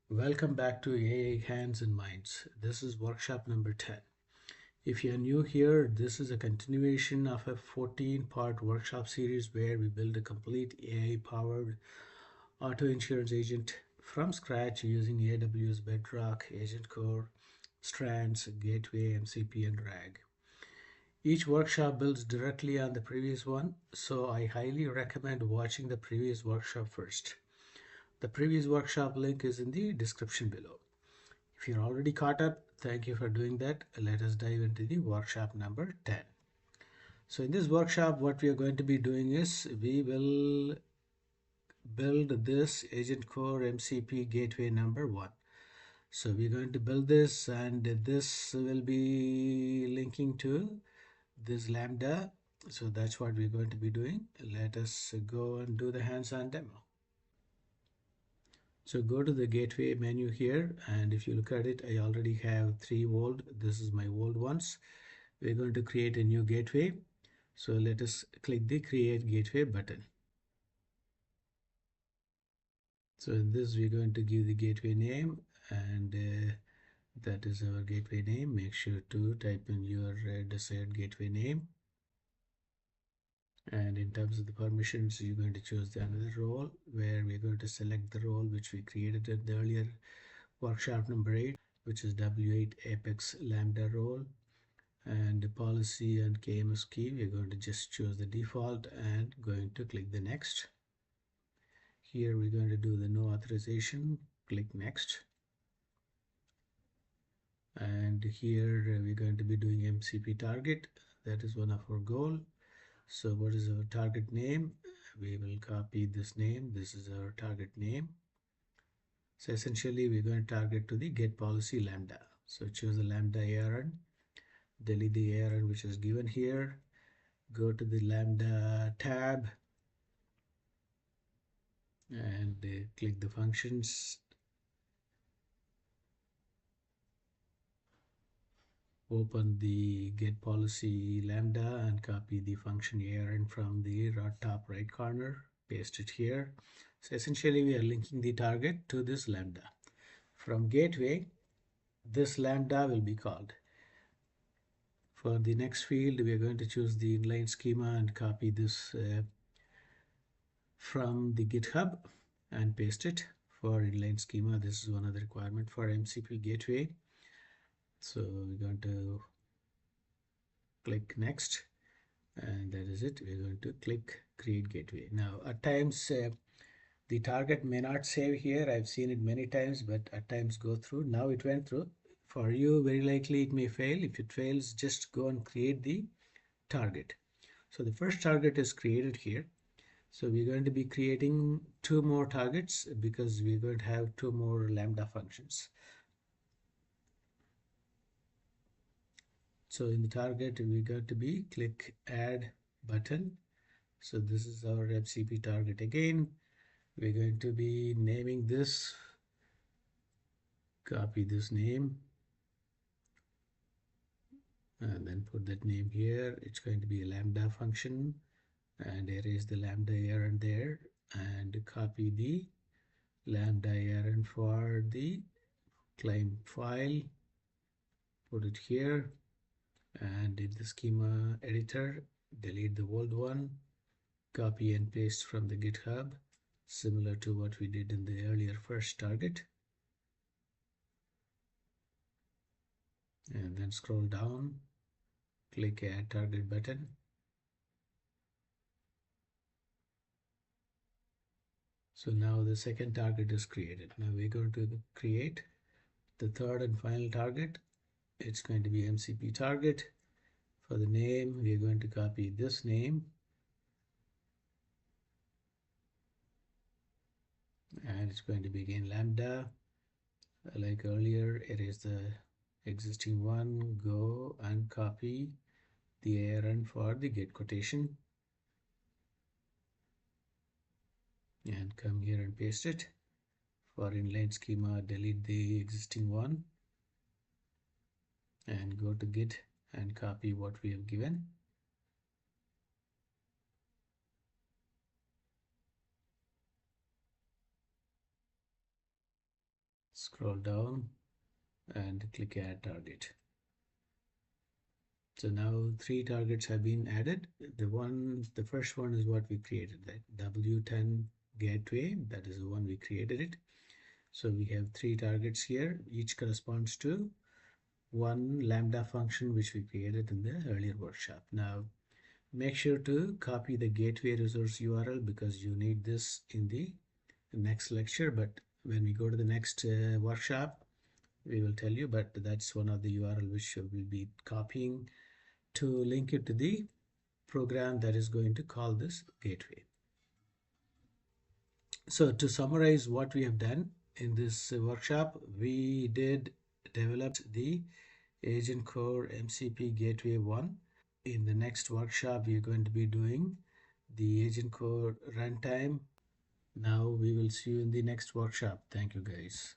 Welcome back to AI Hands and Minds. This is workshop number 10. If you're new here, this is a continuation of a 14-part workshop series where we build a complete AI-powered auto insurance agent from scratch using AWS Bedrock AgentCore, Strands, Gateway, MCP, and RAG. Each workshop builds directly on the previous one, so I highly recommend watching the previous workshop first. The previous workshop link is in the description below. If you're already caught up, thank you for doing that. Let us dive into the workshop number 10. So in this workshop, what we are going to be doing is we will build this AgentCore MCP Gateway number 1. So we're going to build this, and this will be linking to this Lambda. So that's what we're going to be doing. Let us go and do the hands-on demo. So go to the gateway menu here, and if you look at it, I already have 3 old. This is my old ones. We're going to create a new gateway. So let us click the create gateway button. So in this, we're going to give the gateway name, and that is our gateway name. Make sure to type in your desired gateway name. And in terms of the permissions, you're going to choose another role, where we're going to select the role which we created in the earlier workshop number 8, which is W8 Apex Lambda role. And the policy and KMS key, we're going to just choose the default and going to click the next. Here we're going to do the no authorization, click next. And here we're going to be doing MCP target. That is one of our goal. So what is our target name? We will copy this name. This is our target name. So essentially we're going to target to the get policy lambda. So choose the lambda ARN, delete the ARN which is given here, go to the lambda tab and click the functions, open the get policy lambda and copy the function ARN from the top right corner, paste it here. So essentially we are linking the target to this lambda. From gateway, this lambda will be called. For the next field, we are going to choose the inline schema and copy this from the GitHub and paste it. For inline schema, this is one of the requirement for MCP Gateway. So we're going to click next, and that is it. We're going to click create gateway. Now at times the target may not save here. I've seen it many times, but at times go through. Now it went through. For you, very likely it may fail. If it fails, just go and create the target. So the first target is created here. So we're going to be creating 2 more targets because we're going to have 2 more lambda functions. So in the target, we're going to be click add button. So this is our MCP target again. We're going to be naming this, copy this name, and then put that name here. It's going to be a lambda function, and erase the lambda ARN there, and copy the lambda ARN for the claim file, put it here, and in the schema editor, delete the old one, copy and paste from the GitHub, similar to what we did in the earlier first target. And then scroll down, click add target button. So now the second target is created. Now we're going to create the third and final target. It's going to be MCP target. For the name, we're going to copy this name, and it's going to be again lambda. Like earlier, erase the existing one, go and copy the ARN for the get quotation, and come here and paste it. For inline schema, delete the existing one and go to Git and copy what we have given. Scroll down and click add target. So now 3 targets have been added. The first one is what we created, that W10 gateway. That is the one we created it. So we have 3 targets here. Each corresponds to one Lambda function which we created in the earlier workshop. Now make sure to copy the gateway resource URL because you need this in the next lecture. But when we go to the next workshop, we will tell you. But that's one of the URL which we'll be copying to link it to the program that is going to call this gateway. So to summarize what we have done in this workshop, we did develop the AgentCore MCP Gateway 1. In the next workshop, we are going to be doing the AgentCore runtime. Now we will see you in the next workshop. Thank you guys.